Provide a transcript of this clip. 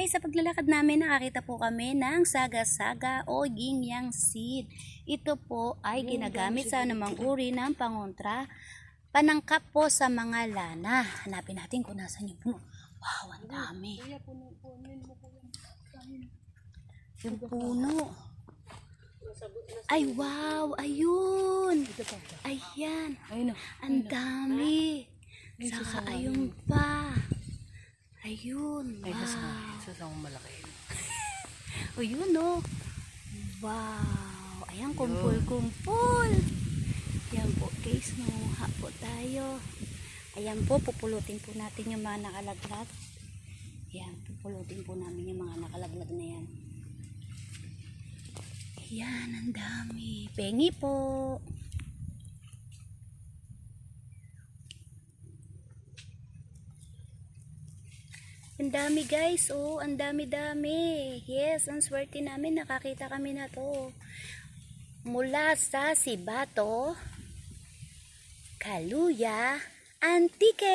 guys, sa paglalakad namin nakakita po kami ng saga-saga o yin-yang seed. Ito po ay ginagamit sa anumang uri ng pangontra, panangkap po sa mga lana. Hanapin natin kung nasan yung puno. Wow, ang dami. Yung puno. Ay, wow, ayun. Ayan. Ang dami. Saka ayun pa. Ayun, wow. Sa malaki. O yun o. Wow. Ayan, kumpul-kumpul. Ayan po guys, manguha po tayo. Ayan po, pupulutin po natin yung mga nakalaglag. Ayan, pupulutin po namin yung mga nakalaglag na yan. Ayan, ang dami. Pengi po. Ang dami guys, oh, ang dami-dami. Yes, ang swerte namin, nakakita kami na to. Mula sa Sibato, Kaluya, Antique.